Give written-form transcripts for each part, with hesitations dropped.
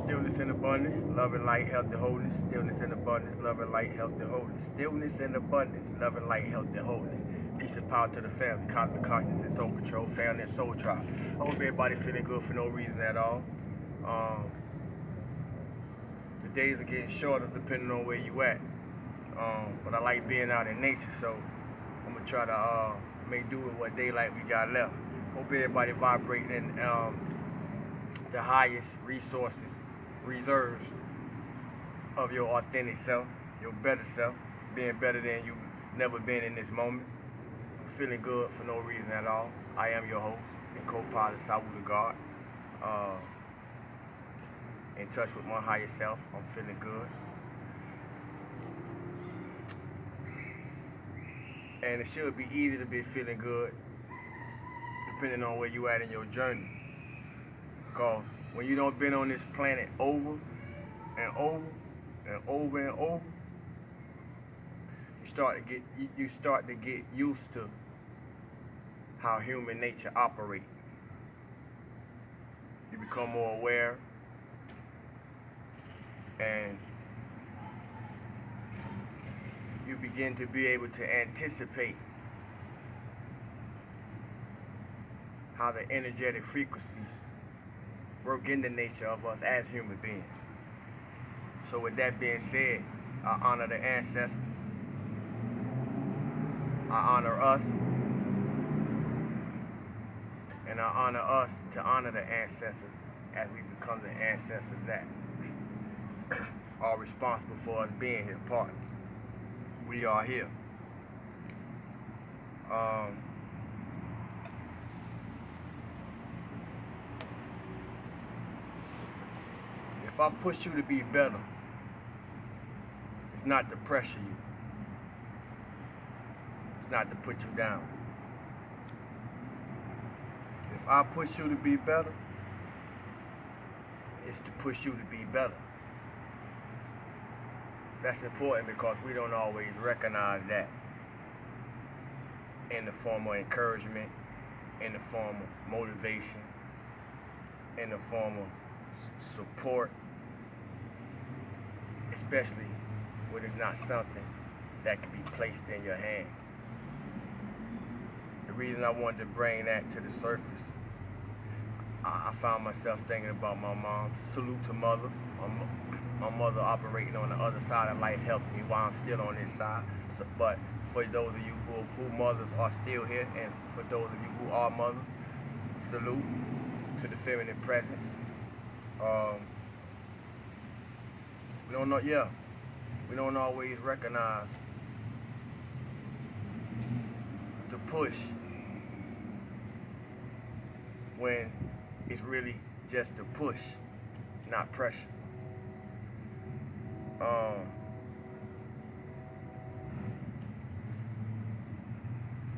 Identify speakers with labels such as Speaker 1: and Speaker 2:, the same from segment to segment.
Speaker 1: Stillness and abundance, love and light, health and wholeness. Stillness and abundance, love and light, health and wholeness. Stillness and abundance, love and light, health and wholeness. Peace and power to the family, cosmic consciousness and soul control, family and soul tribe. I hope everybody feeling good for no reason at all. The days are getting shorter depending on where you at. But I like being out in nature, so I'm gonna try to make do with what daylight we got left. Hope everybody vibrating in the highest resources, reserves of your authentic self, your better self, being better than you never been in this moment. Feeling good for no reason at all. I am your host and co-pilot, Sawu the God. In touch with my higher self. I'm feeling good. And it should be easy to be feeling good depending on where you at in your journey. Because when you don't been on this planet over and over and over and over, you start to get used to how human nature operates. You become more aware, and you begin to be able to anticipate how the energetic frequencies work in the nature of us as human beings. So with that being said, I honor the ancestors. I honor us. And I honor us to honor the ancestors as we become the ancestors that are responsible for us being here, part. We are here. If I push you to be better, it's not to pressure you. It's not to put you down. If I push you to be better, it's to push you to be better. That's important because we don't always recognize that in the form of encouragement, in the form of motivation, in the form of support, especially when it's not something that can be placed in your hand. The reason I wanted to bring that to the surface, I found myself thinking about my mom. Salute to mothers. My mother operating on the other side of life helped me while I'm still on this side. So, but for those of you who mothers are still here, and for those of you who are mothers, salute to the feminine presence. We don't always recognize the push when it's really just a push, not pressure. I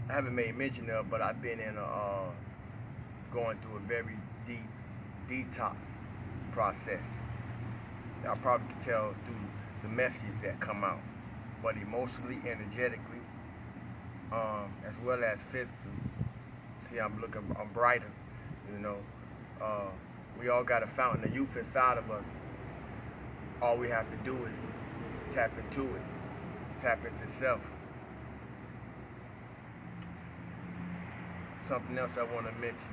Speaker 1: haven't made mention of, but I've been in going through a very deep detox process. I probably can tell through the messages that come out, but emotionally, energetically, as well as physically. See, I'm brighter, you know. We all got a fountain of youth inside of us. All we have to do is tap into it, tap into self. Something else I want to mention.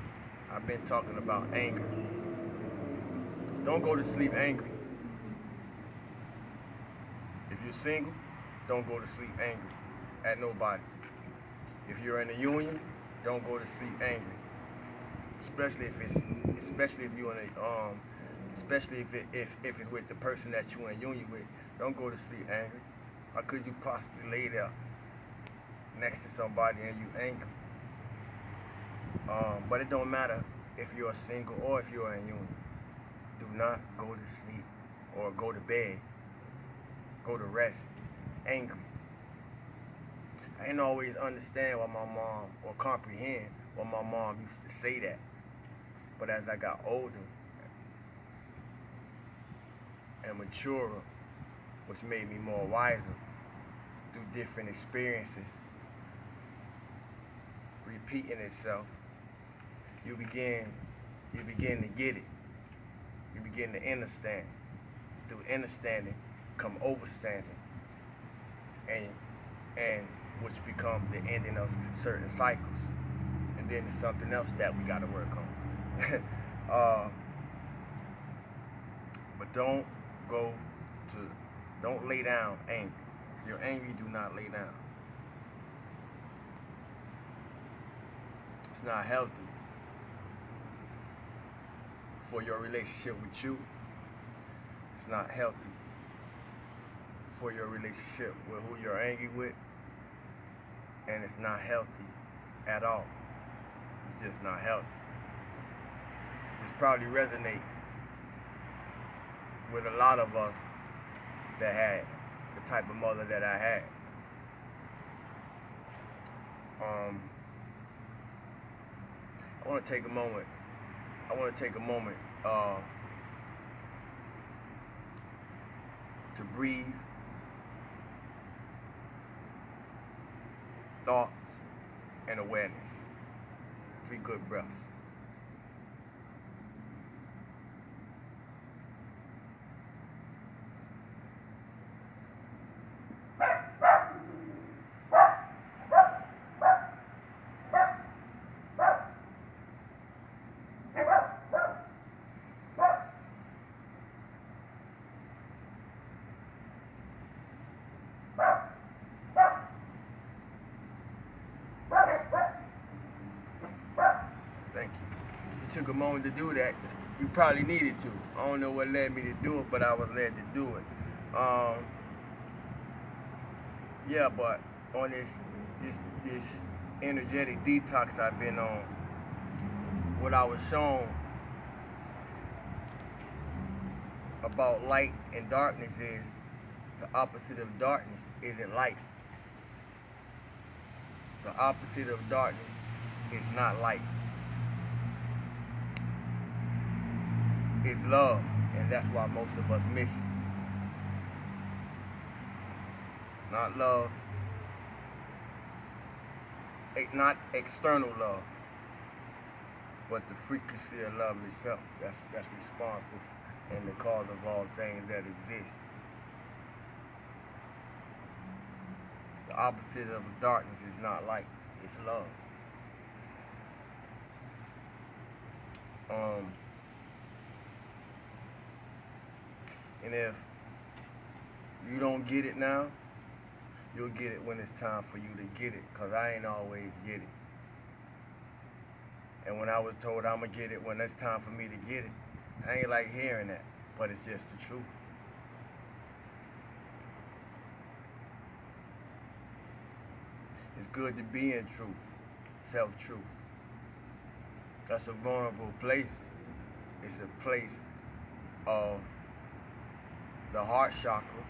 Speaker 1: I've been talking about anger. Don't go to sleep angry. If you're single, don't go to sleep angry at nobody. If you're in a union, don't go to sleep angry. Especially if it's with the person that you're in union with, don't go to sleep angry. How could you possibly lay there next to somebody and you angry? But it don't matter if you're single or if you're in union. Do not go to sleep or go to bed, go to rest angry. I didn't always understand why my mom, or comprehend why my mom used to say that. But as I got older and maturer, which made me more wiser through different experiences, repeating itself, you begin to get it. You begin to understand. Through understanding come overstanding, and which become the ending of certain cycles. And then there's something else that we got to work on. But don't lay down angry. If you're angry, do not lay down. It's not healthy for your relationship with you. It's not healthy for your relationship with who you're angry with. And it's not healthy at all. It's just not healthy. This probably resonate with a lot of us that had the type of mother that I had. I want to take a moment. To breathe, thoughts, and awareness. 3 good breaths. Thank you. You took a moment to do that. You probably needed to. I don't know what led me to do it, but I was led to do it. Yeah, but on this energetic detox I've been on, what I was shown about light and darkness is the opposite of darkness isn't light. The opposite of darkness is not light. It's love, and that's why most of us miss it. Not love, not external love, but the frequency of love itself. That's responsible and the cause of all things that exist. The opposite of darkness is not light, it's love. And if you don't get it now, you'll get it when it's time for you to get it, because I ain't always get it. And when I was told I'm going to get it when it's time for me to get it, I ain't like hearing that, but it's just the truth. It's good to be in truth, self-truth. That's a vulnerable place. It's a place of the heart chakra,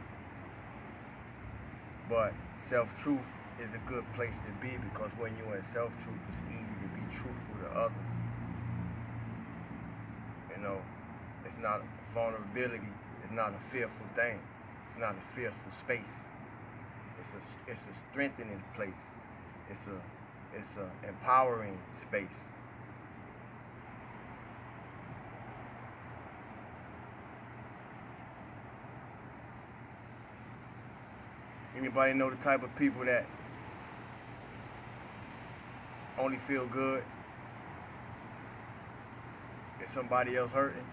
Speaker 1: but self-truth is a good place to be, because when you're in self-truth, it's easy to be truthful to others. You know, it's not vulnerability. It's not a fearful thing. It's not a fearful space. It's a strengthening place. It's a empowering space. Anybody know the type of people that only feel good if somebody else hurting?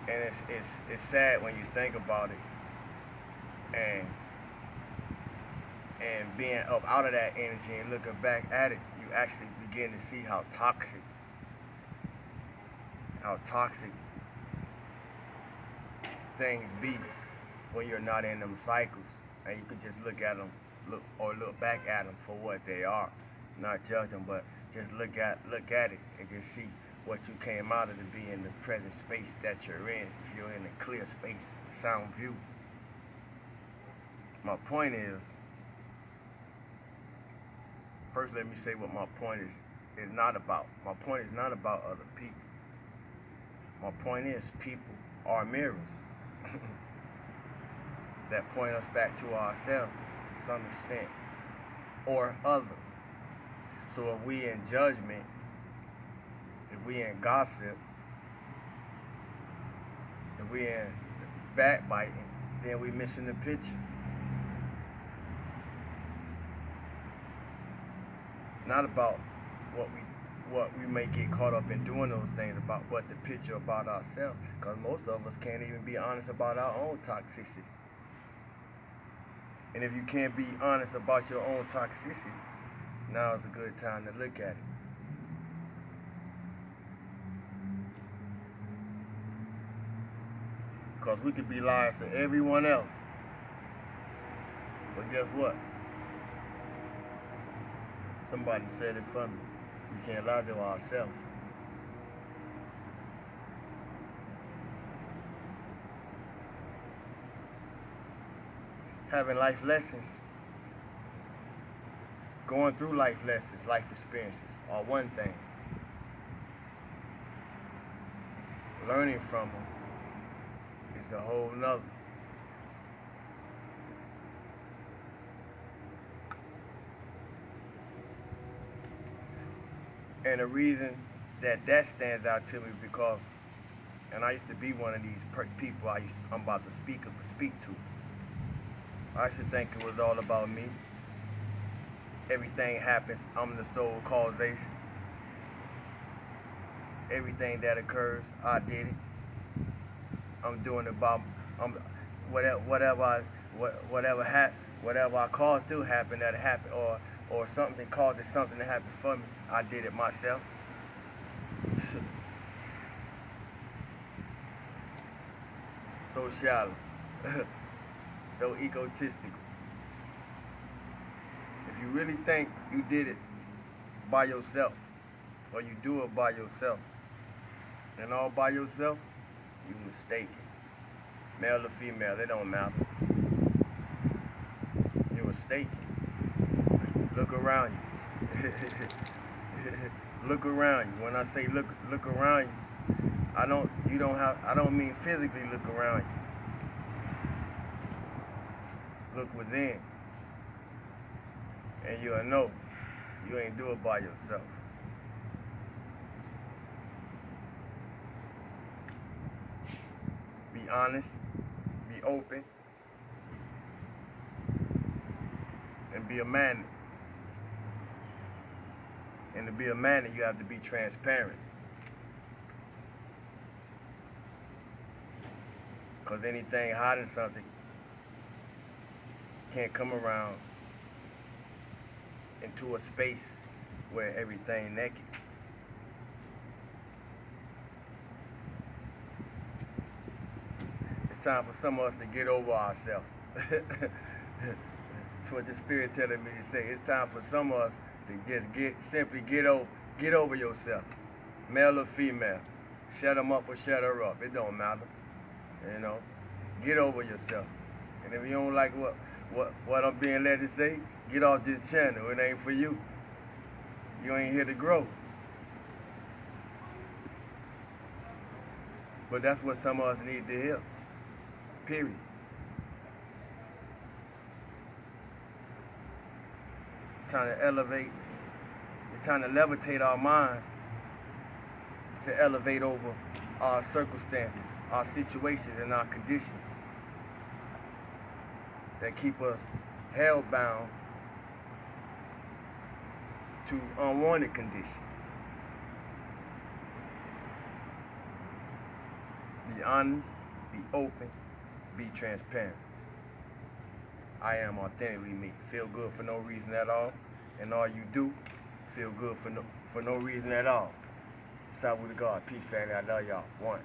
Speaker 1: And it's sad when you think about it, and being up out of that energy and looking back at it, you actually begin to see how toxic things be when you're not in them cycles, and you can just look back at them for what they are, not judge them, but just look at it and just see what you came out of to be in the present space that you're in. If you're in a clear space, sound view. My point is, first let me say what my point is not about. My point is not about other people. My point is, people are mirrors that point us back to ourselves to some extent or other. So if we in judgment, if if we in gossip, if we in backbiting, then we missing the picture. Not about what we may get caught up in doing those things, about what the picture about ourselves, because most of us can't even be honest about our own toxicity. And if you can't be honest about your own toxicity, now is a good time to look at it. Because we could be liars to everyone else, but guess what? Somebody said it for me. We can't lie to ourselves. Having life lessons, going through life lessons, life experiences are one thing. Learning from them is a whole nother. And the reason that stands out to me because, and I used to be one of these people I'm about to speak to. I used to think it was all about me. Everything happens, I'm the sole causation. Everything that occurs, I did it. I'm doing it by whatever I caused to happen, that happened, or something causes something to happen for me. I did it myself. So shallow. So egotistical. If you really think you did it by yourself, or you do it by yourself, and all by yourself, you mistaken. Male or female, it don't matter. You're mistaken. Look around you. Look around you. When I say look around you, I don't mean physically look around you. Look within. And you'll know you ain't do it by yourself. Be honest, be open, and be a man. And to be a man, you have to be transparent. Because anything hiding something can't come around into a space where everything naked. It's time for some of us to get over ourselves. That's what the Spirit telling me to say. It's time for some of us to just simply get over yourself. Male or female. Shut them up or shut her up. It don't matter. You know. Get over yourself. And if you don't like what I'm being led to say, get off this channel. It ain't for you. You ain't here to grow. But that's what some of us need to hear. Period. It's time to elevate. It's time to levitate our minds to elevate over our circumstances, our situations, and our conditions that keep us hell-bound to unwanted conditions. Be honest, be open, be transparent. I am authentically me. Feel good for no reason at all, and all you do, feel good for no reason at all. Salute to God. Peace, family. I love y'all. One.